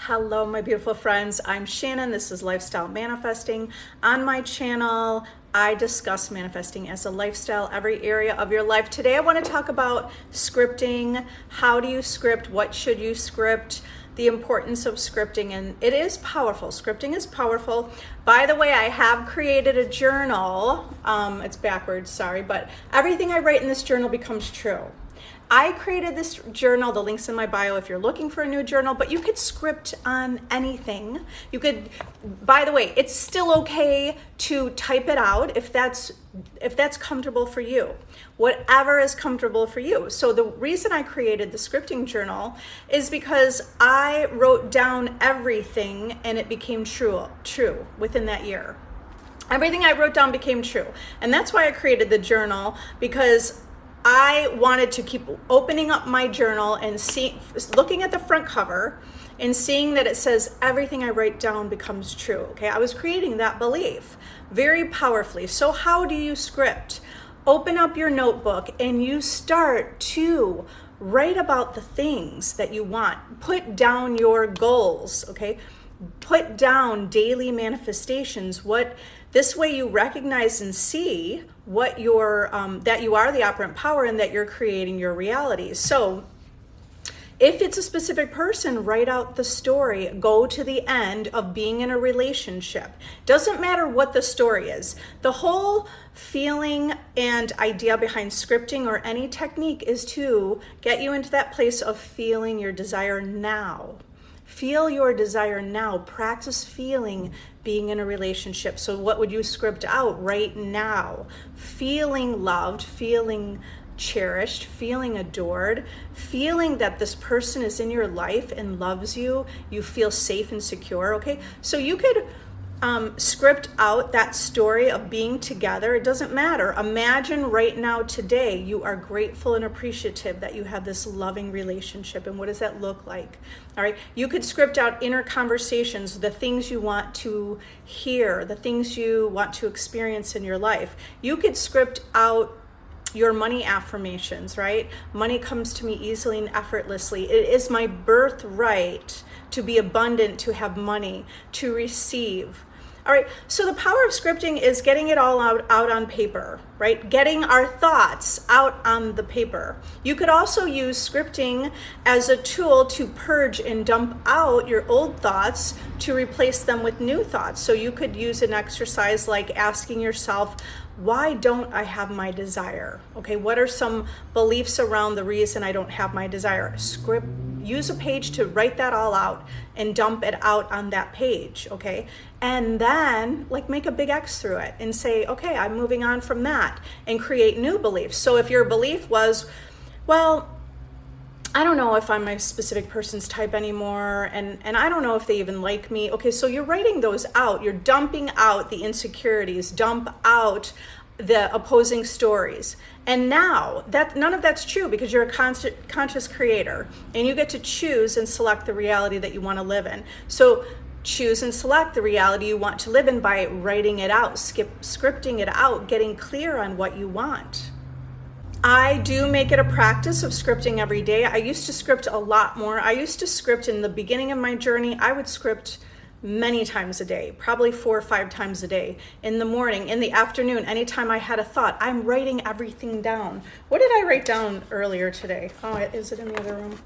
Hello, my beautiful friends. I'm Shannon. This is Lifestyle Manifesting. On my channel, I discuss manifesting as a lifestyle, every area of your life. Today, I want to talk about scripting. How do you script? What should you script? The importance of scripting, and it is powerful. Scripting is powerful. By the way, I have created a journal. It's backwards, sorry, but everything I write in this journal becomes true. I created this journal, the link's in my bio if you're looking for a new journal, but you could script on anything. You could, by the way, it's still okay to type it out if that's comfortable for you. Whatever is comfortable for you. So the reason I created the scripting journal is because I wrote down everything and it became true within that year. Everything I wrote down became true. And that's why I created the journal, because I wanted to keep opening up my journal and looking at the front cover and seeing that it says everything I write down becomes true. Okay, I was creating that belief very powerfully. So how do you script? Open up your notebook and you start to write about the things that you want. Put down your goals, okay? Put down daily manifestations. This way you recognize and see what that you are the operant power and that you're creating your reality. So if it's a specific person, write out the story. Go to the end of being in a relationship. Doesn't matter what the story is. The whole feeling and idea behind scripting or any technique is to get you into that place of feeling your desire now. Feel your desire now. Practice feeling being in a relationship. So what would you script out right now? Feeling loved, feeling cherished, feeling adored, feeling that this person is in your life and loves you. You feel safe and secure, okay? So you could script out that story of being together. It doesn't matter. Imagine right now, today, you are grateful and appreciative that you have this loving relationship. And what does that look like? All right. You could script out inner conversations, the things you want to hear, the things you want to experience in your life. You could script out your money affirmations, right? Money comes to me easily and effortlessly. It is my birthright to be abundant, to have money, to receive. All right, so the power of scripting is getting it all out on paper, right? Getting our thoughts out on the paper. You could also use scripting as a tool to purge and dump out your old thoughts to replace them with new thoughts. So you could use an exercise like asking yourself, why don't I have my desire? Okay, what are some beliefs around the reason I don't have my desire? Use a page to write that all out and dump it out on that page, okay? And then make a big X through it and say, okay, I'm moving on from that, and create new beliefs. So if your belief was, well, I don't know if I'm a specific person's type anymore, and I don't know if they even like me. Okay, so you're writing those out. You're dumping out the insecurities, dump out the opposing stories. And now none of that's true, because you're a conscious creator and you get to choose and select the reality that you want to live in. So choose and select the reality you want to live in by writing it out, scripting it out, getting clear on what you want. I do make it a practice of scripting every day. I used to script a lot more. I used to script in the beginning of my journey. I would script many times a day, probably 4 or 5 times a day, in the morning, in the afternoon, anytime I had a thought. I'm writing everything down. What did I write down earlier today? Oh, is it in the other room?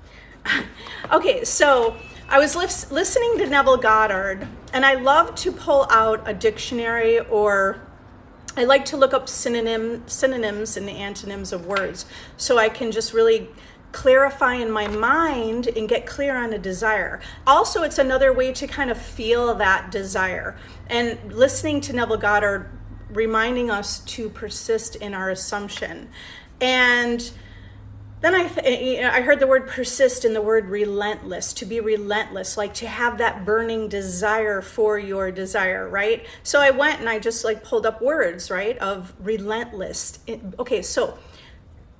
Okay, so I was listening to Neville Goddard, and I love to pull out a dictionary, or I like to look up synonyms and the antonyms of words, so I can just really clarify in my mind and get clear on a desire. Also, it's another way to kind of feel that desire. And listening to Neville Goddard reminding us to persist in our assumption. And then I heard the word persist and the word relentless, to be relentless, like to have that burning desire for your desire, right? So I went and I just pulled up words, right, of relentless. Okay, so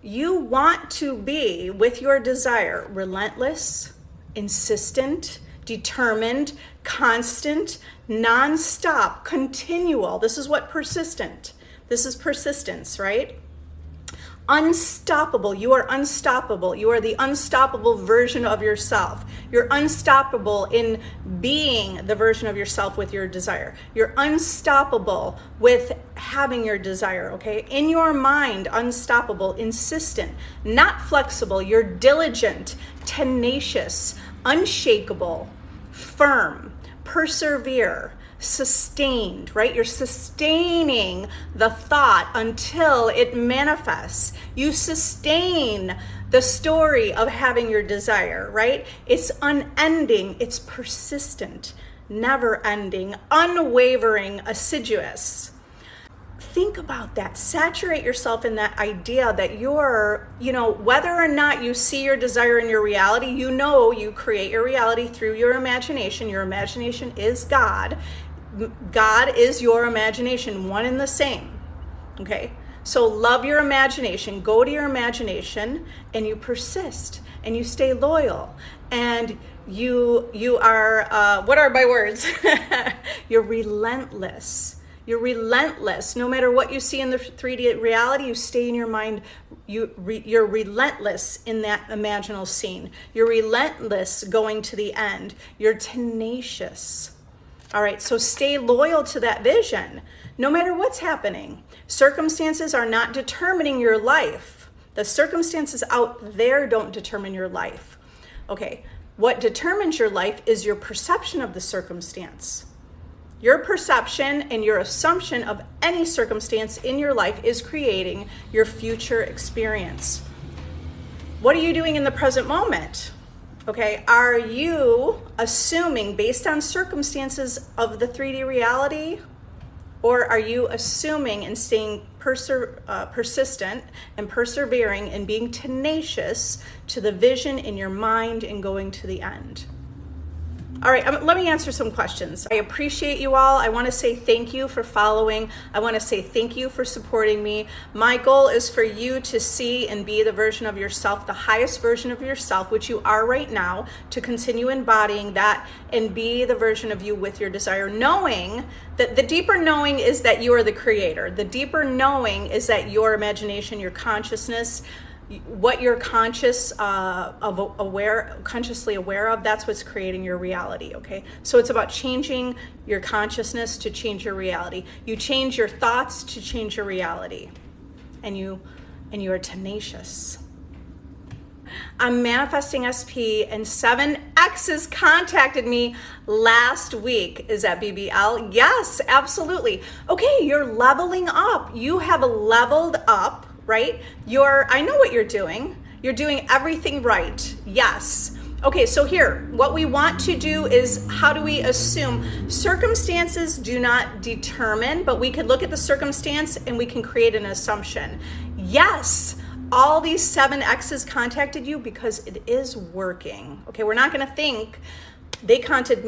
you want to be, with your desire, relentless, insistent, determined, constant, nonstop, continual. This is persistence, right? unstoppable. You are unstoppable. You are the unstoppable version of yourself. You're unstoppable in being the version of yourself with your desire. You're unstoppable with having your desire, okay? In your mind, unstoppable, insistent, not flexible. You're diligent, tenacious, unshakable, firm, persevere, sustained, right? You're sustaining the thought until it manifests. You sustain the story of having your desire, right? It's unending, it's persistent, never ending, unwavering, assiduous. Think about that. Saturate yourself in that idea that you're, whether or not you see your desire in your reality, you create your reality through your imagination. Your imagination is God. God is your imagination, one and the same. Okay? So love your imagination. Go to your imagination and you persist and you stay loyal. And you are, what are my words? You're relentless. You're relentless. No matter what you see in the 3D reality, you stay in your mind. You're relentless in that imaginal scene. You're relentless going to the end. You're tenacious. All right, so stay loyal to that vision, no matter what's happening. Circumstances are not determining your life. The circumstances out there don't determine your life. Okay, what determines your life is your perception of the circumstance. Your perception and your assumption of any circumstance in your life is creating your future experience. What are you doing in the present moment? Okay, are you assuming based on circumstances of the 3D reality, or are you assuming and staying persistent and persevering and being tenacious to the vision in your mind and going to the end? All right, let me answer some questions. I appreciate you all. I want to say thank you for following. I want to say thank you for supporting me. My goal is for you to see and be the version of yourself, the highest version of yourself, which you are right now, to continue embodying that and be the version of you with your desire, knowing that the deeper knowing is that you are the creator. The deeper knowing is that your imagination, your consciousness, what you're consciously aware of, that's what's creating your reality, okay? So it's about changing your consciousness to change your reality. You change your thoughts to change your reality. And you are tenacious. I'm manifesting SP, and 7X's contacted me last week. Is that BBL? Yes, absolutely. Okay, you're leveling up. You have leveled up, right? I know what you're doing. You're doing everything right. Yes. Okay, so here, what we want to do is, how do we assume? Circumstances do not determine, but we can look at the circumstance and we can create an assumption. Yes, all these 7X's contacted you because it is working. Okay, we're not gonna think they contacted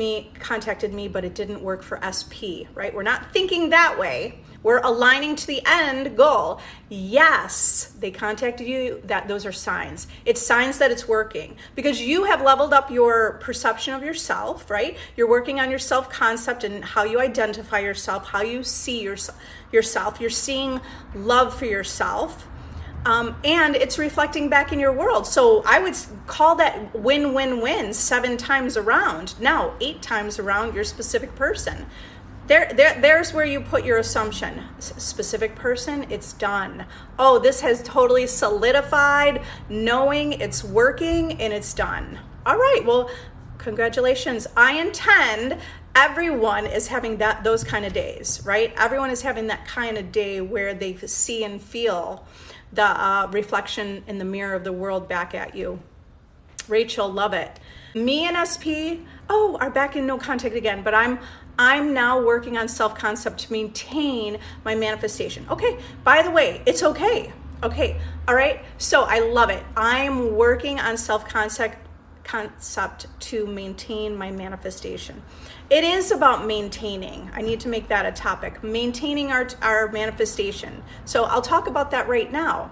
me, but it didn't work for SP, right? We're not thinking that way. We're aligning to the end goal. Yes, they contacted you. Those are signs. It's signs that it's working because you have leveled up your perception of yourself, right? You're working on your self-concept and how you identify yourself, how you see yourself. You're seeing love for yourself. And it's reflecting back in your world. So I would call that win-win-win 7 times around. Now, 8 times around your specific person. There's where you put your assumption. Specific person, it's done. Oh, this has totally solidified, knowing it's working and it's done. All right, well, congratulations. I intend everyone is having those kind of days, right? Everyone is having that kind of day where they see and feel the reflection in the mirror of the world back at you. Rachel, love it. Me and SP, are back in no contact again, but I'm now working on self-concept to maintain my manifestation. Okay, by the way, it's okay. Okay, all right, so I love it. I'm working on self-concept to maintain my manifestation. It is about maintaining. I need to make that a topic. Maintaining our manifestation. So I'll talk about that right now.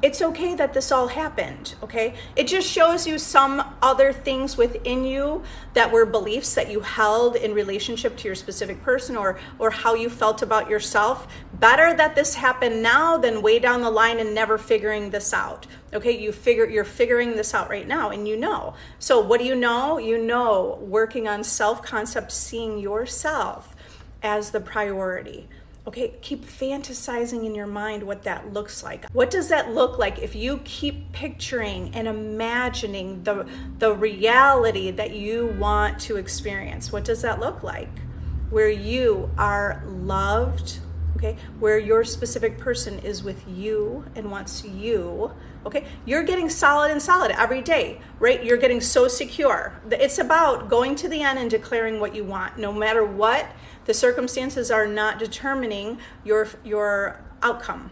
It's okay that this all happened, okay? It just shows you some other things within you that were beliefs that you held in relationship to your specific person, or how you felt about yourself. Better that this happened now than way down the line and never figuring this out. Okay, you're figuring this out right now, and you know. So what do you know? You know, working on self-concept, seeing yourself as the priority. Okay, keep fantasizing in your mind what that looks like. What does that look like if you keep picturing and imagining the reality that you want to experience? What does that look like? Where you are loved, okay? Where your specific person is with you and wants you, okay? You're getting solid and solid every day, right? You're getting so secure. It's about going to the end and declaring what you want, no matter what. The circumstances are not determining your outcome.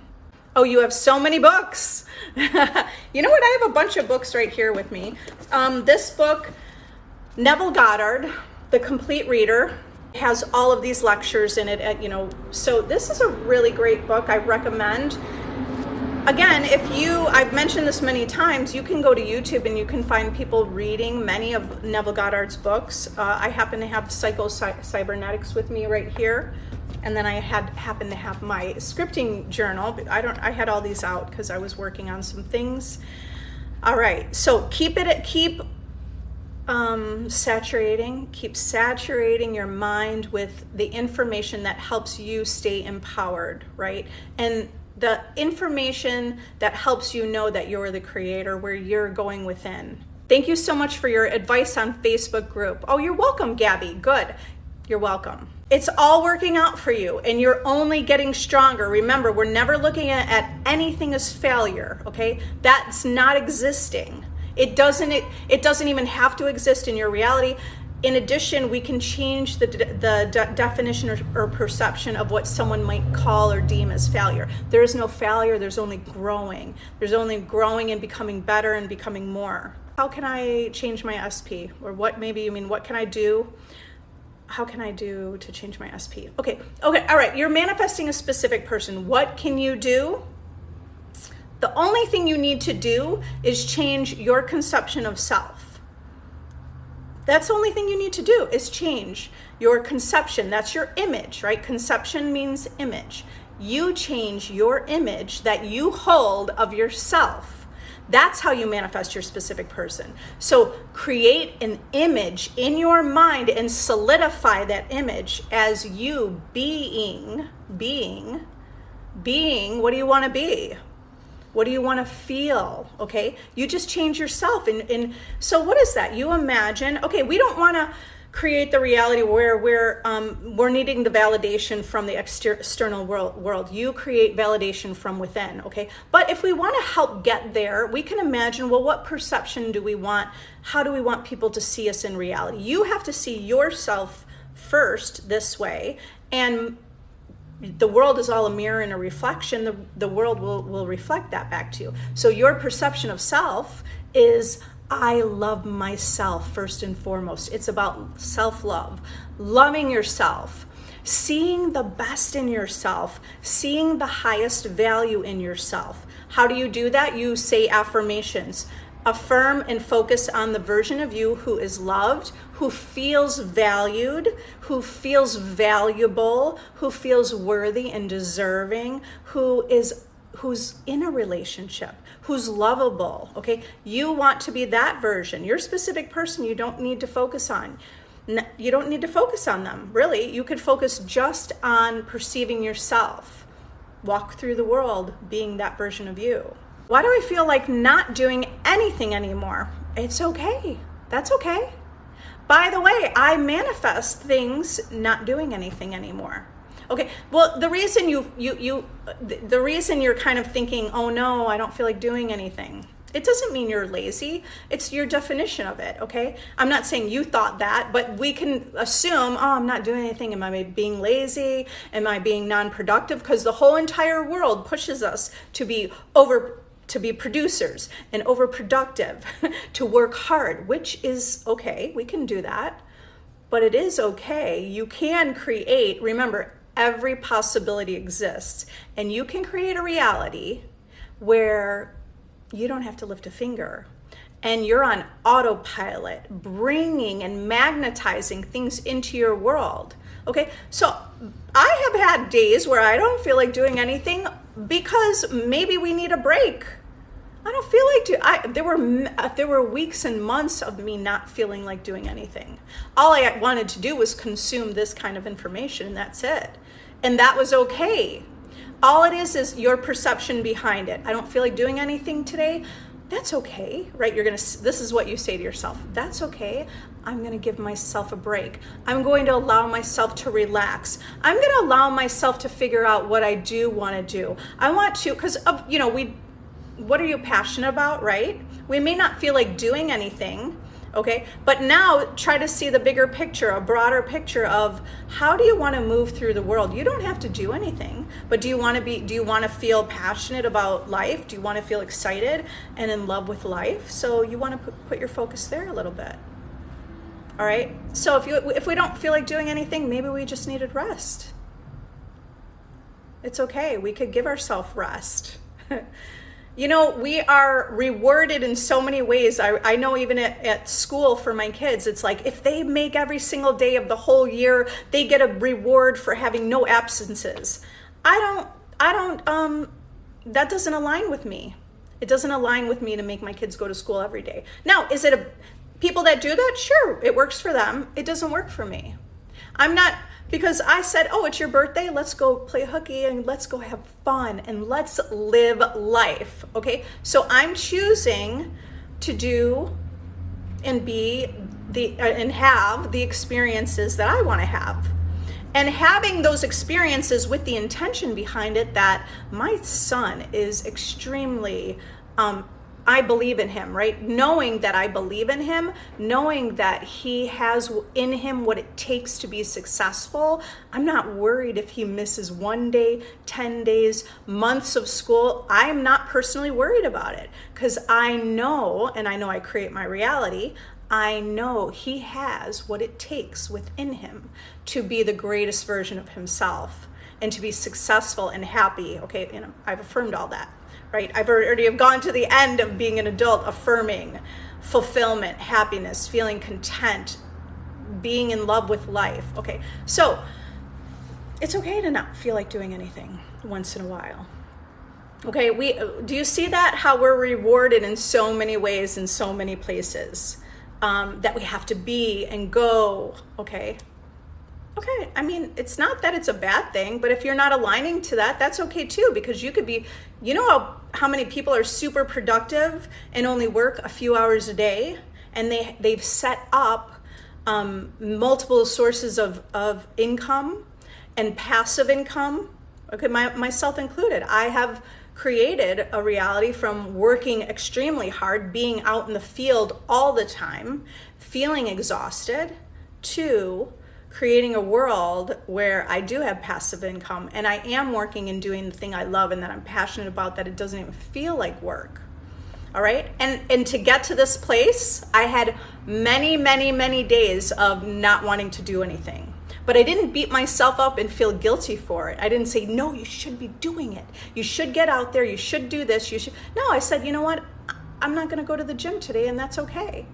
Oh, you have so many books. You know what? I have a bunch of books right here with me. This book, Neville Goddard, The Complete Reader, has all of these lectures in it. So this is a really great book. I recommend. Again, I've mentioned this many times, you can go to YouTube and you can find people reading many of Neville Goddard's books. I happen to have Cybernetics with me right here. And then I happen to have my scripting journal. But I had all these out because I was working on some things. All right, so keep saturating your mind with the information that helps you stay empowered, right? And the information that helps you know that you're the creator, where you're going within. Thank you so much for your advice on Facebook group. Oh, you're welcome, Gabby. Good. You're welcome. It's all working out for you, and you're only getting stronger. Remember, we're never looking at anything as failure, okay? That's not existing. It doesn't even have to exist in your reality. In addition, we can change the definition or perception of what someone might call or deem as failure. There is no failure, there's only growing. There's only growing and becoming better and becoming more. How can I change my SP? Or what can I do? How can I do to change my SP? Okay, all right, you're manifesting a specific person. What can you do? The only thing you need to do is change your conception of self. That's the only thing you need to do, is change your conception. That's your image, right? Conception means image. You change your image that you hold of yourself. That's how you manifest your specific person. So create an image in your mind and solidify that image as you being. What do you want to be? What do you want to feel? Okay, you just change yourself. And so what is that? You imagine, okay, we don't want to create the reality where we're needing the validation from the external world. You create validation from within, okay? But if we want to help get there, we can imagine, well, what perception do we want? How do we want people to see us in reality? You have to see yourself first this way, and the world is all a mirror and a reflection. The world will reflect that back to you. So your perception of self is, I love myself first and foremost. It's about self-love, loving yourself, seeing the best in yourself, seeing the highest value in yourself. How do you do that? You say affirmations. Affirm and focus on the version of you who is loved, who feels valued, who feels valuable, who feels worthy and deserving, who's in a relationship, who's lovable, okay? You want to be that version. Your specific person, you don't need to focus on. You don't need to focus on them, really. You could focus just on perceiving yourself. Walk through the world being that version of you. Why do I feel like not doing anything anymore? It's okay. That's okay. By the way, I manifest things not doing anything anymore. Okay, well, the reason the reason you're kind of thinking, oh no, I don't feel like doing anything, it doesn't mean you're lazy. It's your definition of it, okay? I'm not saying you thought that, but we can assume, oh, I'm not doing anything. Am I being lazy? Am I being non-productive? Because the whole entire world pushes us to be producers and overproductive, to work hard, which is okay. We can do that, but it is okay. You can create, remember, every possibility exists, and you can create a reality where you don't have to lift a finger. And you're on autopilot, bringing and magnetizing things into your world. Okay, so I have had days where I don't feel like doing anything because maybe we need a break. I don't feel like there were weeks and months of me not feeling like doing anything. All I wanted to do was consume this kind of information, and that's it. And that was okay. All it is your perception behind it. I don't feel like doing anything today. That's okay, right? This is what you say to yourself. That's okay. I'm going to give myself a break. I'm going to allow myself to relax. I'm going to allow myself to figure out what I do want to do. I want to, because what are you passionate about, right? We may not feel like doing anything, okay? But now try to see the bigger picture, a broader picture of how do you want to move through the world? You don't have to do anything, but do you want to feel passionate about life? Do you want to feel excited and in love with life? So you want to put your focus there a little bit. All right? So if we don't feel like doing anything, maybe we just needed rest. It's okay. We could give ourselves rest. We are rewarded in so many ways. I know even at school for my kids, it's like if they make every single day of the whole year, they get a reward for having no absences. That doesn't align with me. It doesn't align with me to make my kids go to school every day. Now, is it people that do that? Sure, it works for them. It doesn't work for me. I'm not, because I said, oh, it's your birthday, let's go play hooky and let's go have fun and let's live life, okay? So I'm choosing to do and and have the experiences that I want to have. And having those experiences with the intention behind it that my son is extremely, I believe in him, right? Knowing that I believe in him, knowing that he has in him what it takes to be successful, I'm not worried if he misses 1 day, 10 days, months of school. I'm not personally worried about it because I know, and I know I create my reality, I know he has what it takes within him to be the greatest version of himself and to be successful and happy. Okay, I've affirmed all that. Right? I've already gone to the end of being an adult, affirming fulfillment, happiness, feeling content, being in love with life. Okay, so it's okay to not feel like doing anything once in a while. Okay, do you see that? How we're rewarded in so many ways, in so many places, that we have to be and go, okay? Okay, I mean, it's not that it's a bad thing, but if you're not aligning to that, that's okay too, because you could be, how many people are super productive and only work a few hours a day, and they've set up multiple sources of income and passive income, okay, myself included. I have created a reality from working extremely hard, being out in the field all the time, feeling exhausted, to creating a world where I do have passive income and I am working and doing the thing I love and that I'm passionate about, that it doesn't even feel like work. All right. And to get to this place, I had many, many, many days of not wanting to do anything. But I didn't beat myself up and feel guilty for it. I didn't say, no, you should be doing it. You should get out there. You should do this. No, I said, you know what? I'm not going to go to the gym today, and that's okay.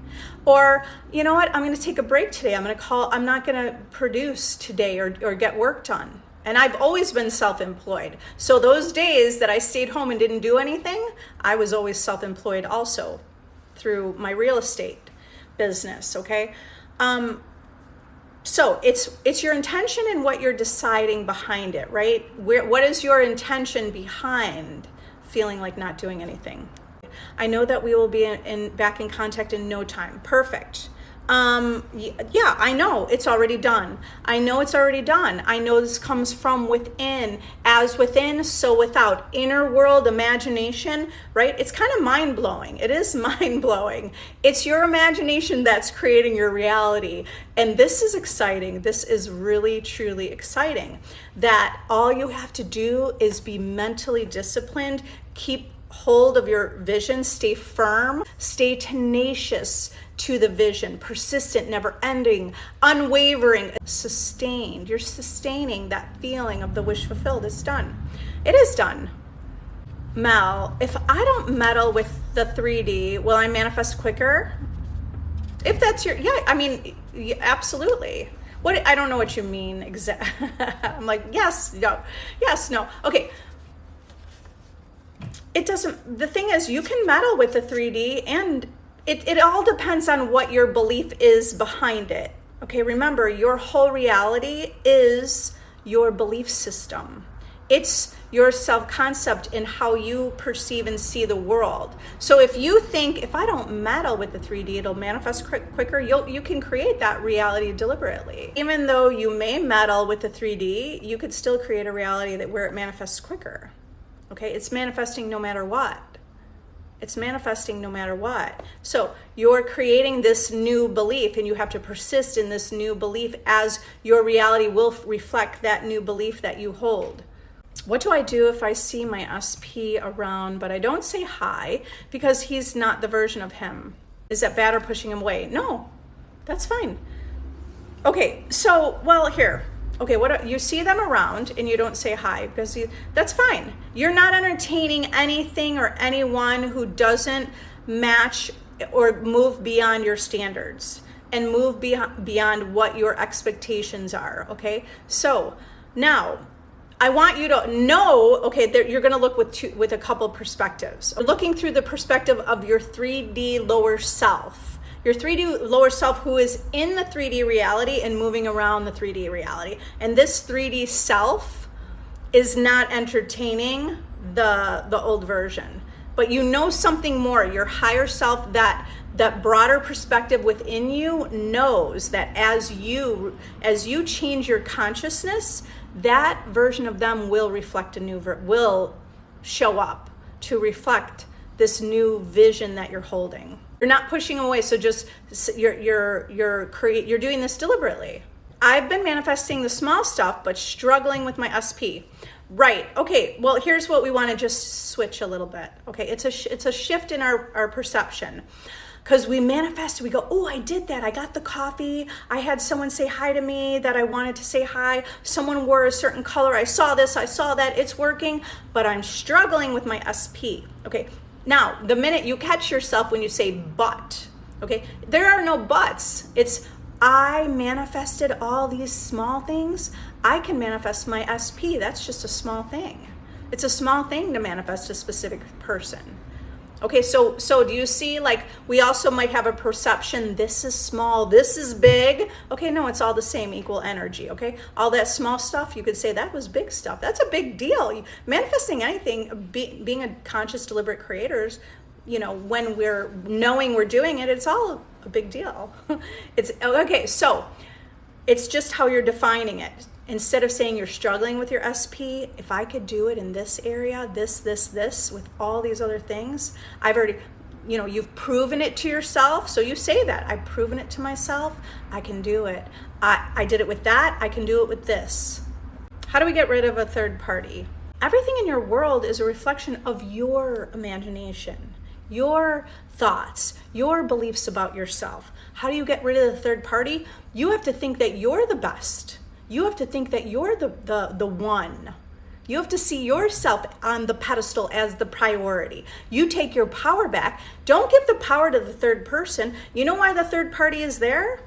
Or, you know what? I'm going to take a break today. I'm not going to produce today or get work done. And I've always been self-employed. So those days that I stayed home and didn't do anything, I was always self-employed also through my real estate business, okay? So it's your intention and what you're deciding behind it, right? What is your intention behind feeling like not doing anything? I know that we will be back in contact in no time. Perfect. Yeah, I know it's already done. I know it's already done. I know this comes from within. As within, so without. Inner world imagination, right? It's kind of mind-blowing. It is mind-blowing. It's your imagination that's creating your reality. And this is exciting. This is really, truly exciting. That all you have to do is be mentally disciplined, keep hold of your vision, stay firm, stay tenacious to the vision, persistent, never ending, unwavering, sustained. You're sustaining that feeling of the wish fulfilled. It's done. It is done. Mel, if I don't meddle with the 3D, will I manifest quicker? If that's your, yeah, I mean, absolutely. What, I don't know what you mean exactly. I'm like, yes, no. Okay. It doesn't, the thing is, you can meddle with the 3D, and it all depends on what your belief is behind it. Okay, remember, your whole reality is your belief system. It's your self-concept and how you perceive and see the world. So if you think, if I don't meddle with the 3D, it'll manifest quicker, you can create that reality deliberately. Even though you may meddle with the 3D, you could still create a reality where it manifests quicker. Okay, it's manifesting no matter what. It's manifesting no matter what. So you're creating this new belief, and you have to persist in this new belief as your reality will reflect that new belief that you hold. What do I do if I see my SP around, but I don't say hi because he's not the version of him? Is that bad or pushing him away? No, that's fine. Okay, so, well, here. Okay, what you see them around and you don't say hi because that's fine. You're not entertaining anything or anyone who doesn't match or move beyond your standards and move beyond what your expectations are, okay? So now I want you to know, okay, you're gonna look with a couple perspectives. Looking through the perspective of your 3D lower self. Your 3D lower self who is in the 3D reality and moving around the 3D reality. And this 3D self is not entertaining the old version. But you know something more. Your higher self, that broader perspective within you knows that as you change your consciousness, that version of them will reflect will show up to reflect this new vision that you're holding. You're not pushing away, so just you're doing this deliberately. I've been manifesting the small stuff, but struggling with my SP. Right. Okay. Well, here's what we want to just switch a little bit. Okay. It's a shift in our perception, because we manifest. We go, oh, I did that. I got the coffee. I had someone say hi to me that I wanted to say hi. Someone wore a certain color. I saw this. I saw that. It's working, but I'm struggling with my SP. Okay. Now, the minute you catch yourself when you say but, okay, there are no buts. It's, I manifested all these small things. I can manifest my SP. That's just a small thing. It's a small thing to manifest a specific person. Okay, so do you see, like, we also might have a perception, this is small, this is big. Okay, no, it's all the same, equal energy, okay? All that small stuff, you could say that was big stuff. That's a big deal. Manifesting anything, being a conscious, deliberate creators, you know, when we're knowing we're doing it, it's all a big deal. It's, okay, so it's just how you're defining it. Instead of saying you're struggling with your SP, if I could do it in this area, this, with all these other things, I've already, you know, you've proven it to yourself. So you say that, I've proven it to myself, I can do it. I did it with that, I can do it with this. How do we get rid of a third party? Everything in your world is a reflection of your imagination, your thoughts, your beliefs about yourself. How do you get rid of the third party? You have to think that you're the best. You have to think that you're the one. You have to see yourself on the pedestal as the priority. You take your power back. Don't give the power to the third person. You know why the third party is there?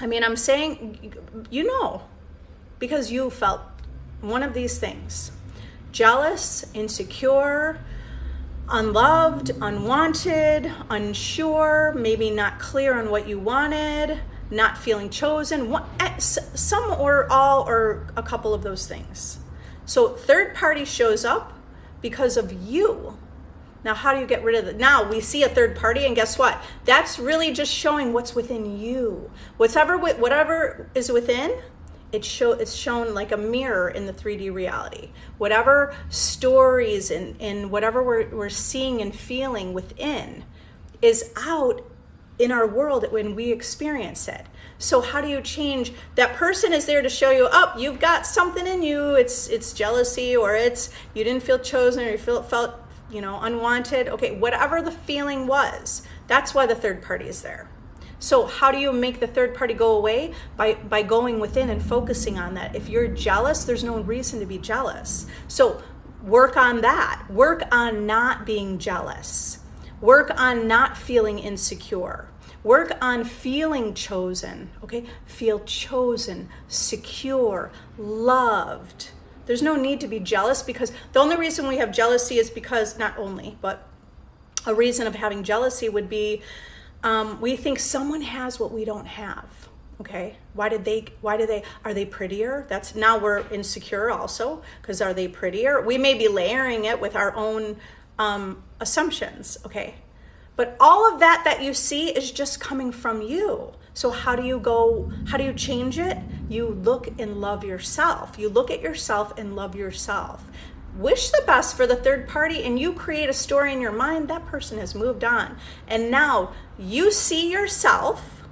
I mean, I'm saying, you know, because you felt one of these things. Jealous, insecure, unloved, unwanted, unsure, maybe not clear on what you wanted, not feeling chosen, some or all or a couple of those things. So third party shows up because of you. Now, how do you get rid of it? Now we see a third party, and guess what? That's really just showing what's within you. Whatever is within, it's shown like a mirror in the 3D reality. Whatever stories and whatever we're seeing and feeling within is out in our world when we experience it. So how do you change? That person is there to show you, oh, you've got something in you. It's jealousy, or it's you didn't feel chosen, or you felt unwanted. Okay, whatever the feeling was, that's why the third party is there. So how do you make the third party go away? By going within and focusing on that. If you're jealous, there's no reason to be jealous. So work on that. Work on not being jealous. Work on not feeling insecure. Work on feeling chosen, okay? Feel chosen, secure, loved. There's no need to be jealous, because the only reason we have jealousy is because, not only, but a reason of having jealousy would be we think someone has what we don't have, okay? Why are they prettier? That's, now we're insecure also, because are they prettier? We may be layering it with our own assumptions, okay? But all of that you see is just coming from you. So how do you change it? You look and love yourself. You look at yourself and love yourself. Wish the best for the third party, and you create a story in your mind. That person has moved on. And now you see yourself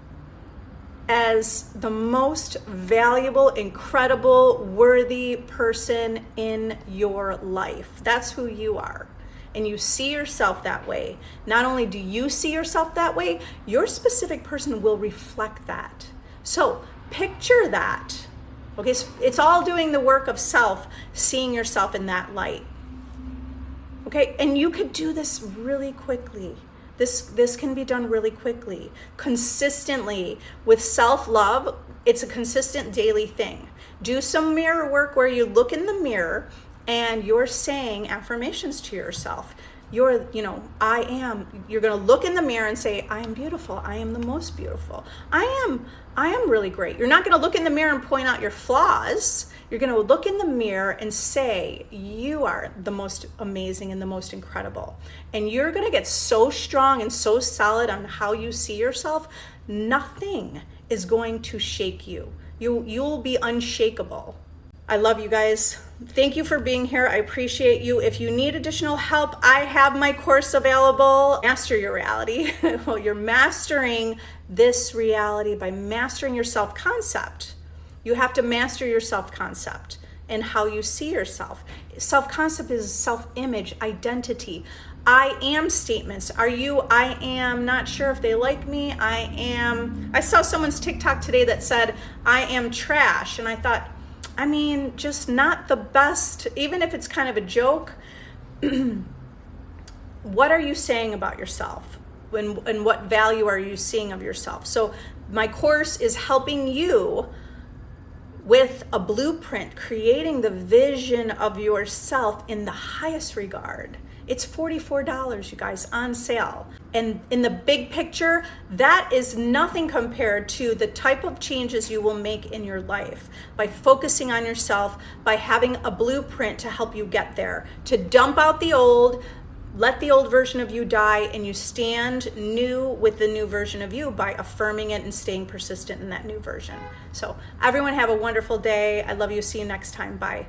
as the most valuable, incredible, worthy person in your life. That's who you are. And you see yourself that way. Not only do you see yourself that way, your specific person will reflect that. So picture that. Okay, so it's all doing the work of self, seeing yourself in that light. Okay, and you could do this really quickly. This can be done really quickly, consistently. With self-love, it's a consistent daily thing. Do some mirror work where you look in the mirror and you're saying affirmations to yourself. You're going to look in the mirror and say, I am beautiful. I am the most beautiful. I am really great. You're not going to look in the mirror and point out your flaws. You're going to look in the mirror and say, you are the most amazing and the most incredible. And you're going to get so strong and so solid on how you see yourself. Nothing is going to shake you. You'll be unshakable. I love you guys. Thank you for being here. I appreciate you. If you need additional help, I have my course available, Master Your Reality. Well, you're mastering this reality by mastering your self-concept. You have to master your self-concept and how you see yourself. Self-concept is self-image, identity. I am statements. I am not sure if they like me. I saw someone's TikTok today that said, I am trash. And I thought, just not the best, even if it's kind of a joke. What are you saying about yourself? And what value are you seeing of yourself? So my course is helping you with a blueprint, creating the vision of yourself in the highest regard. It's $44, you guys, on sale. And in the big picture, that is nothing compared to the type of changes you will make in your life by focusing on yourself, by having a blueprint to help you get there, to dump out the old, let the old version of you die, and you stand new with the new version of you by affirming it and staying persistent in that new version. So everyone have a wonderful day. I love you. See you next time. Bye.